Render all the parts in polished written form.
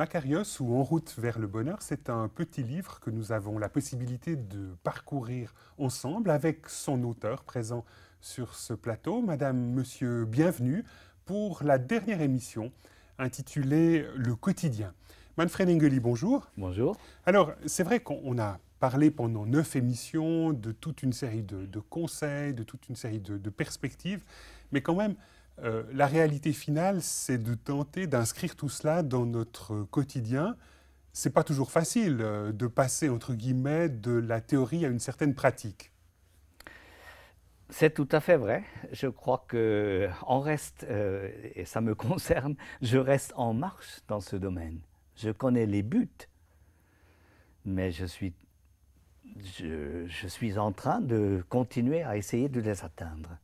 Makarios ou En route vers le bonheur, c'est un petit livre que nous avons la possibilité de parcourir ensemble avec son auteur présent sur ce plateau. Madame, monsieur, bienvenue pour la dernière émission intitulée Le quotidien. Manfred Engeli, bonjour. Bonjour. Alors, c'est vrai qu'on a parlé pendant 9 émissions de toute une série de conseils, de toute une série de perspectives, mais quand même, la réalité finale, c'est de tenter d'inscrire tout cela dans notre quotidien. C'est pas toujours facile de passer, entre guillemets, de la théorie à une certaine pratique. C'est tout à fait vrai. Je crois qu'on reste, et ça me concerne, je reste en marche dans ce domaine. Je connais les buts, mais je suis en train de continuer à essayer de les atteindre.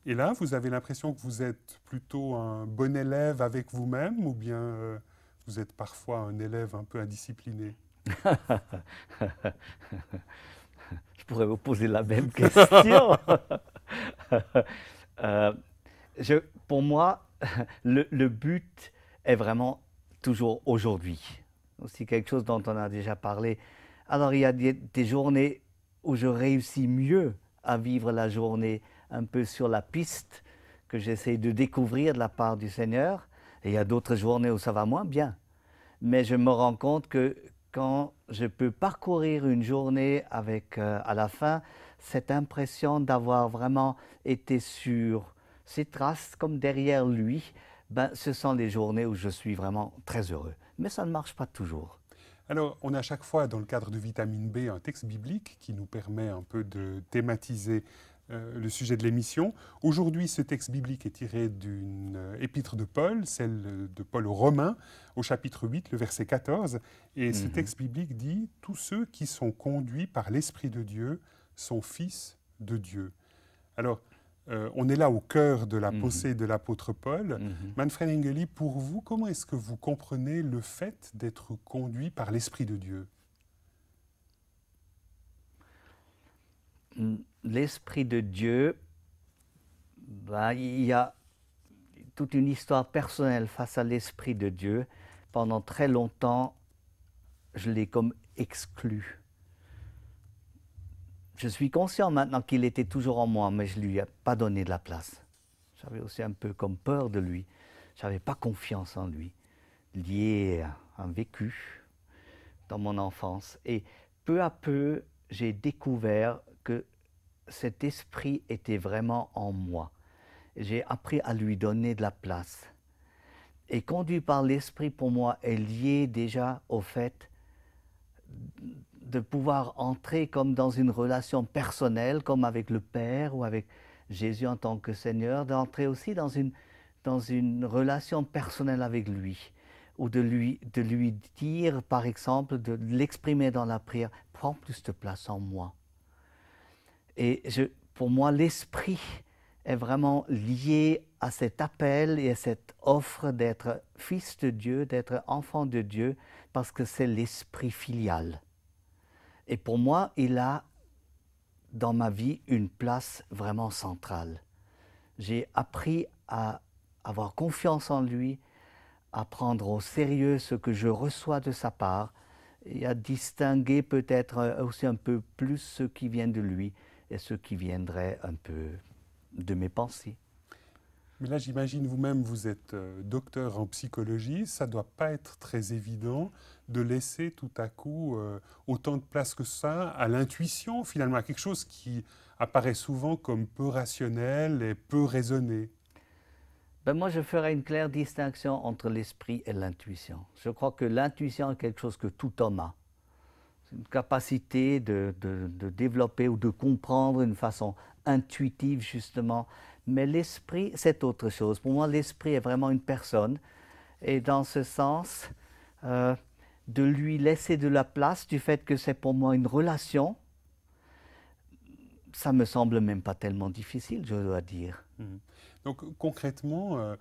Et là, vous avez l'impression que vous êtes plutôt un bon élève avec vous-même ou bien vous êtes parfois un élève un peu indiscipliné? Je pourrais vous poser la même question. Euh, pour moi, le but est vraiment toujours aujourd'hui. C'est quelque chose dont on a déjà parlé. Alors, il y a des journées où je réussis mieux à vivre la journée un peu sur la piste que j'essaie de découvrir de la part du Seigneur. Et il y a d'autres journées où ça va moins bien. Mais je me rends compte que quand je peux parcourir une journée avec, à la fin, cette impression d'avoir vraiment été sur ses traces, comme derrière lui, ben, ce sont les journées où je suis vraiment très heureux. Mais ça ne marche pas toujours. Alors, on a à chaque fois, dans le cadre de Vitamine B, un texte biblique qui nous permet un peu de thématiser le sujet de l'émission. Aujourd'hui, ce texte biblique est tiré d'une épître de Paul, celle de Paul aux Romains, au chapitre 8, le verset 14. Et ce texte biblique dit « Tous ceux qui sont conduits par l'Esprit de Dieu sont fils de Dieu ». Alors, on est là au cœur de la pensée de l'apôtre Paul. Manfred Engeli, pour vous, comment est-ce que vous comprenez le fait d'être conduit par l'Esprit de Dieu? L'Esprit de Dieu, ben, il y a toute une histoire personnelle face à l'Esprit de Dieu. Pendant très longtemps, je l'ai comme exclu. Je suis conscient maintenant qu'il était toujours en moi, mais je ne lui ai pas donné de la place. J'avais aussi un peu comme peur de lui. Je n'avais pas confiance en lui, lié à un vécu dans mon enfance. Et peu à peu, j'ai découvert que cet esprit était vraiment en moi. J'ai appris à lui donner de la place. Et conduit par l'esprit, pour moi, est lié déjà au fait de pouvoir entrer comme dans une relation personnelle, comme avec le Père ou avec Jésus en tant que Seigneur, d'entrer aussi dans une relation personnelle avec lui, ou de lui dire, par exemple, de l'exprimer dans la prière, prends plus de place en moi. Et pour moi, l'esprit est vraiment lié à cet appel et à cette offre d'être fils de Dieu, d'être enfant de Dieu, parce que c'est l'esprit filial. Et pour moi, il a dans ma vie une place vraiment centrale. J'ai appris à avoir confiance en lui, à prendre au sérieux ce que je reçois de sa part et à distinguer peut-être aussi un peu plus ce qui vient de lui et ce qui viendrait un peu de mes pensées. Mais là, j'imagine vous-même, vous êtes docteur en psychologie, ça ne doit pas être très évident de laisser tout à coup autant de place que ça à l'intuition, finalement, à quelque chose qui apparaît souvent comme peu rationnel et peu raisonné. Ben moi, je ferais une claire distinction entre l'esprit et l'intuition. Je crois que l'intuition est quelque chose que tout homme a. C'est une capacité de développer ou de comprendre d'une façon intuitive, justement. Mais l'esprit, c'est autre chose. Pour moi, l'esprit est vraiment une personne. Et dans ce sens, de lui laisser de la place, du fait que c'est pour moi une relation, ça me semble même pas tellement difficile, je dois dire. Donc concrètement,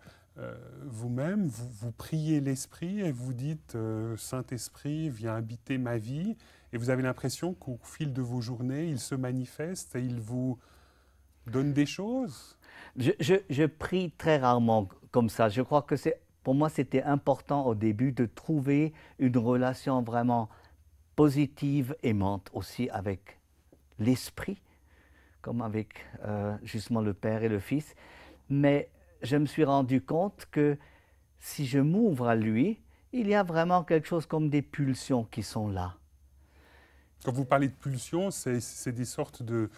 vous-même, vous priez l'Esprit et vous dites Saint-Esprit, viens habiter ma vie. Et vous avez l'impression qu'au fil de vos journées, il se manifeste et il vous donne des choses? Je prie très rarement comme ça. Je crois que c'est Pour moi, c'était important au début de trouver une relation vraiment positive, aimante aussi avec l'Esprit, comme avec justement le Père et le Fils. Mais je me suis rendu compte que si je m'ouvre à lui, il y a vraiment quelque chose comme des pulsions qui sont là. Quand vous parlez de pulsions, c'est des sortes de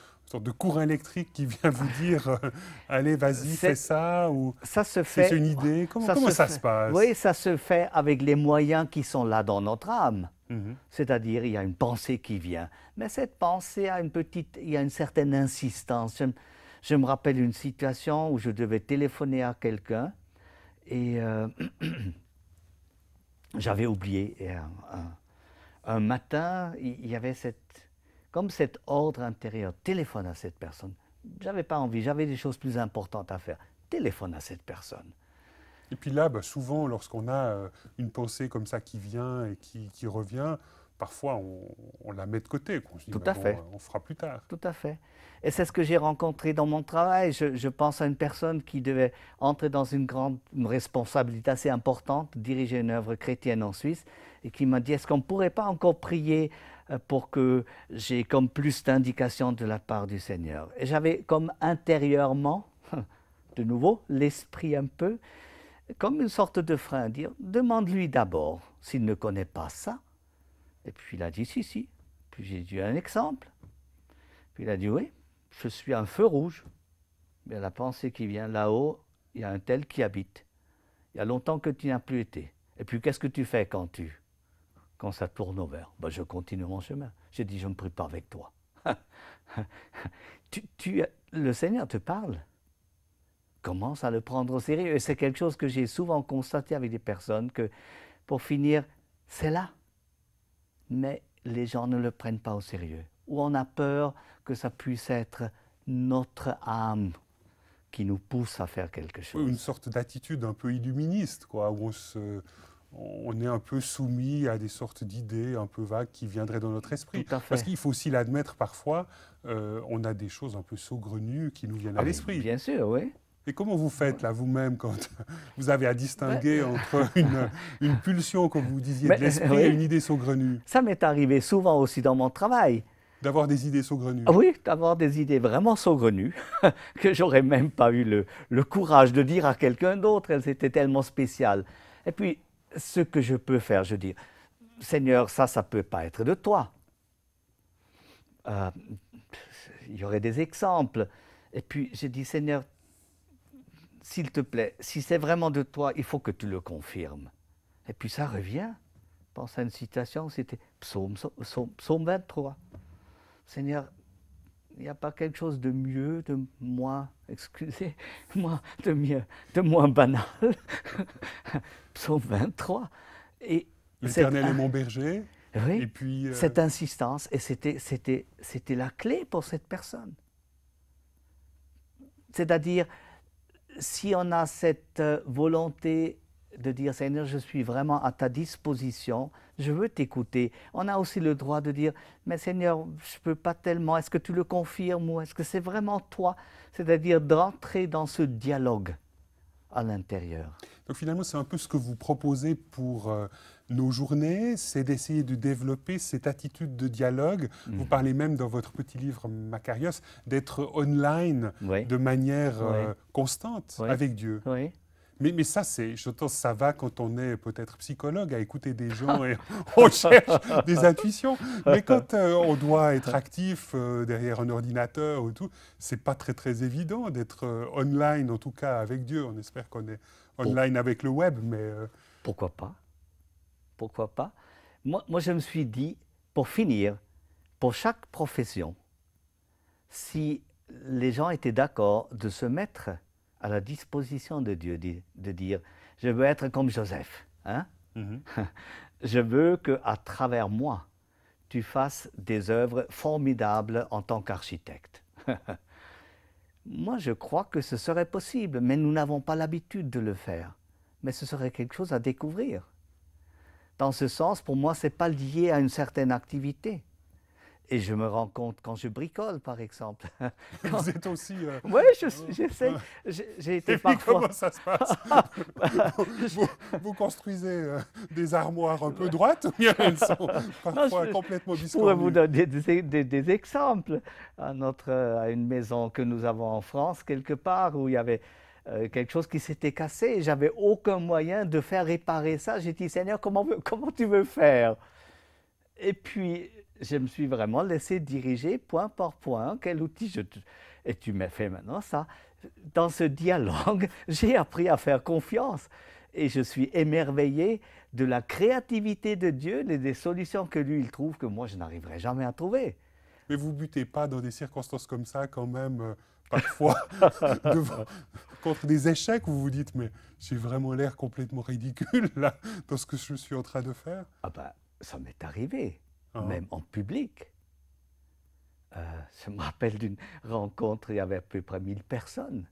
courants électriques qui vient vous dire allez, vas-y, fais ça, ou ça se fait, c'est une idée. Comment ça se passe? Oui, ça se fait avec les moyens qui sont là dans notre âme. C'est-à-dire, il y a une pensée qui vient. Mais cette pensée a il y a une certaine insistance. Je me rappelle une situation où je devais téléphoner à quelqu'un et j'avais oublié. Et un matin, il y avait comme cet ordre intérieur. Téléphone à cette personne. J'avais pas envie, j'avais des choses plus importantes à faire. Téléphone à cette personne. Et puis là, souvent, lorsqu'on a une pensée comme ça qui vient et qui revient, parfois on la met de côté. On se dit, Tout à fait. On fera plus tard. Tout à fait. Et c'est ce que j'ai rencontré dans mon travail. Je pense à une personne qui devait entrer dans une responsabilité assez importante, diriger une œuvre chrétienne en Suisse, et qui m'a dit, est-ce qu'on ne pourrait pas encore prier pour que j'ai comme plus d'indications de la part du Seigneur? Et j'avais comme intérieurement, de nouveau, l'esprit un peu, comme une sorte de frein, dire, demande-lui d'abord s'il ne connaît pas ça. Et puis il a dit, si. Puis j'ai dit un exemple. Puis il a dit, oui, je suis un feu rouge. Mais la pensée qui vient là-haut, il y a un tel qui habite. Il y a longtemps que tu n'as plus été. Et puis qu'est-ce que tu fais quand ça tourne au vert? Je continue mon chemin. J'ai dit, je ne prie pas avec toi. Le Seigneur te parle. Commence à le prendre au sérieux. Et c'est quelque chose que j'ai souvent constaté avec des personnes, que pour finir, c'est là. Mais les gens ne le prennent pas au sérieux. Ou on a peur que ça puisse être notre âme qui nous pousse à faire quelque chose. Une sorte d'attitude un peu illuministe, quoi, où on est un peu soumis à des sortes d'idées un peu vagues qui viendraient dans notre esprit. Tout à fait. Parce qu'il faut aussi l'admettre, parfois, on a des choses un peu saugrenues qui nous viennent à l'esprit. Bien sûr, oui. Et comment vous faites, là, vous-même, quand vous avez à distinguer entre une pulsion, comme vous disiez, de l'esprit et une idée saugrenue? Ça m'est arrivé souvent aussi dans mon travail. D'avoir des idées saugrenues? Oui, d'avoir des idées vraiment saugrenues, que j'aurais même pas eu le courage de dire à quelqu'un d'autre. Elles étaient tellement spéciales. Et puis, ce que je peux faire, je dis, Seigneur, ça ne peut pas être de toi. Il y aurait des exemples. Et puis, j'ai dit, Seigneur, s'il te plaît, si c'est vraiment de toi, il faut que tu le confirmes. Et puis ça revient. Je pense à une citation, c'était Psaume 23. Seigneur, il n'y a pas quelque chose de mieux, de moins, excusez-moi, de moins banal. Psaume 23. Et l'Éternel est mon berger. Oui, et puis, cette insistance, et c'était la clé pour cette personne. C'est-à-dire, si on a cette volonté de dire, Seigneur, je suis vraiment à ta disposition, je veux t'écouter. On a aussi le droit de dire, mais Seigneur, je ne peux pas tellement, est-ce que tu le confirmes ou est-ce que c'est vraiment toi? C'est-à-dire d'entrer dans ce dialogue à l'intérieur. Donc finalement, c'est un peu ce que vous proposez pour nos journées, c'est d'essayer de développer cette attitude de dialogue. Vous parlez même dans votre petit livre Makarios d'être online de manière constante avec Dieu. Oui. Mais ça, ça va quand on est peut-être psychologue, à écouter des gens et on cherche des intuitions. Mais quand on doit être actif derrière un ordinateur ou tout, c'est pas très très évident d'être online, en tout cas avec Dieu. On espère qu'on est online avec le web, mais... Pourquoi pas? Pourquoi pas? Moi, je me suis dit, pour finir, pour chaque profession, si les gens étaient d'accord de se mettre à la disposition de Dieu, de dire, je veux être comme Joseph. Hein? Je veux qu'à travers moi, tu fasses des œuvres formidables en tant qu'architecte. Moi, je crois que ce serait possible, mais nous n'avons pas l'habitude de le faire. Mais ce serait quelque chose à découvrir. Dans ce sens, pour moi, ce n'est pas lié à une certaine activité. Et je me rends compte quand je bricole, par exemple. Vous êtes aussi... Oui, j'essaie. J'ai été Et puis, parfois... comment ça se passe? Vous construisez des armoires un peu droites ou bien elles sont parfois complètement je pourrais vous discordues? donner des exemples. À une maison que nous avons en France, quelque part, où il y avait quelque chose qui s'était cassé et j'avais aucun moyen de faire réparer ça. J'ai dit, Seigneur, comment tu veux faire? Et puis, je me suis vraiment laissé diriger point par point, quel outil Et tu m'as fait maintenant ça. Dans ce dialogue, j'ai appris à faire confiance. Et je suis émerveillé de la créativité de Dieu et des solutions que lui, il trouve que moi, je n'arriverai jamais à trouver. Mais vous ne butez pas dans des circonstances comme ça quand même, parfois, contre des échecs, vous vous dites, mais j'ai vraiment l'air complètement ridicule là, dans ce que je suis en train de faire? Ah ben, ça m'est arrivé, Ah. même en public. Je me rappelle d'une rencontre, il y avait à peu près 1000 personnes.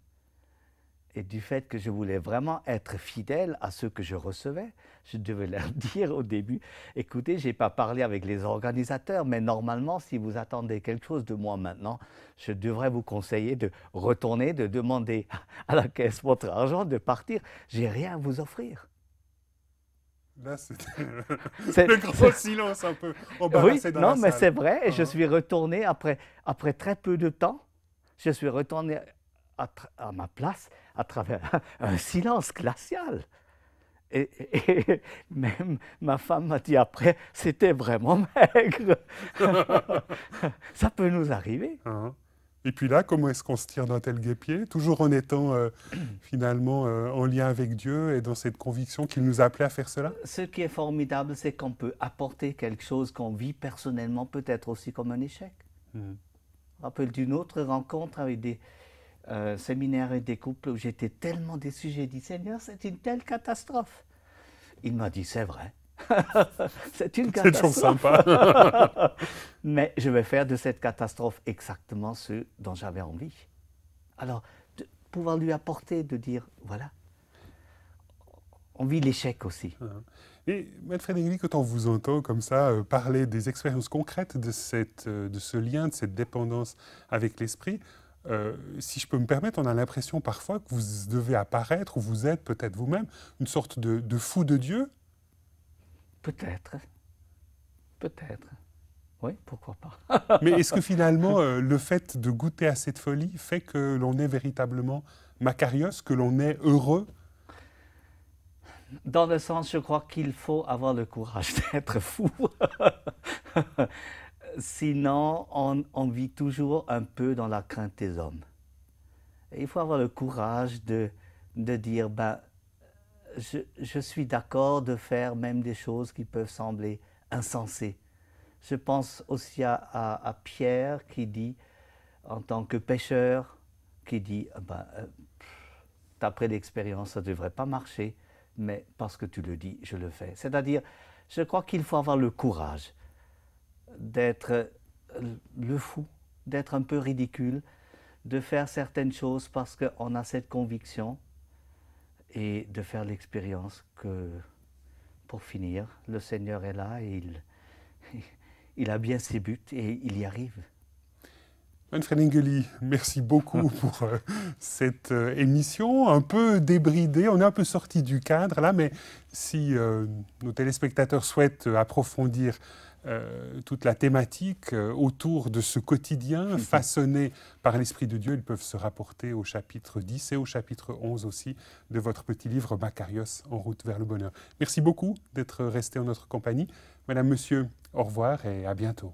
Et du fait que je voulais vraiment être fidèle à ceux que je recevais, je devais leur dire au début, écoutez, je n'ai pas parlé avec les organisateurs, mais normalement, si vous attendez quelque chose de moi maintenant, je devrais vous conseiller de retourner, de demander à la caisse votre argent, de partir. Je n'ai rien à vous offrir. Là, c'était le gros silence un peu embarrassé dans la salle. Non, mais c'est vrai, et je suis retourné après très peu de temps, je suis retourné à ma place à travers un silence glacial. Et même ma femme m'a dit après, c'était vraiment maigre. Ça peut nous arriver. Et puis là, comment est-ce qu'on se tire d'un tel guêpier? Toujours en étant finalement en lien avec Dieu et dans cette conviction qu'il nous a appelés à faire cela? Ce qui est formidable, c'est qu'on peut apporter quelque chose qu'on vit personnellement, peut-être aussi comme un échec. Je me rappelle d'une autre rencontre avec des séminaires et des couples où j'étais tellement déçu, j'ai dit, Seigneur, c'est une telle catastrophe. Il m'a dit, c'est vrai. C'est une catastrophe. C'est toujours sympa. Mais je vais faire de cette catastrophe exactement ce dont j'avais envie. Alors, de pouvoir lui apporter, de dire, voilà, on vit l'échec aussi. Et Maître Frédéric, quand on vous entend comme ça parler des expériences concrètes de ce lien, de cette dépendance avec l'esprit, si je peux me permettre, on a l'impression parfois que vous devez apparaître, ou vous êtes peut-être vous-même, une sorte de fou de Dieu. Peut-être. Peut-être. Oui, pourquoi pas. Mais est-ce que finalement, le fait de goûter à cette folie fait que l'on est véritablement makarios, que l'on est heureux? Dans le sens, je crois qu'il faut avoir le courage d'être fou. Sinon, on vit toujours un peu dans la crainte des hommes. Et il faut avoir le courage de dire, ben, je suis d'accord de faire même des choses qui peuvent sembler insensées. Je pense aussi à Pierre qui dit, en tant que pécheur, qui dit, d'après l'expérience, ça ne devrait pas marcher, mais parce que tu le dis, je le fais. C'est-à-dire, je crois qu'il faut avoir le courage d'être le fou, d'être un peu ridicule, de faire certaines choses parce qu'on a cette conviction et de faire l'expérience que, pour finir, le Seigneur est là et il a bien ses buts et il y arrive. Manfred Engeli, merci beaucoup pour cette émission un peu débridée. On est un peu sorti du cadre là, mais si nos téléspectateurs souhaitent approfondir toute la thématique autour de ce quotidien façonné par l'Esprit de Dieu, ils peuvent se rapporter au chapitre 10 et au chapitre 11 aussi de votre petit livre Makarios, en route vers le bonheur. Merci beaucoup d'être resté en notre compagnie. Madame, Monsieur, au revoir et à bientôt.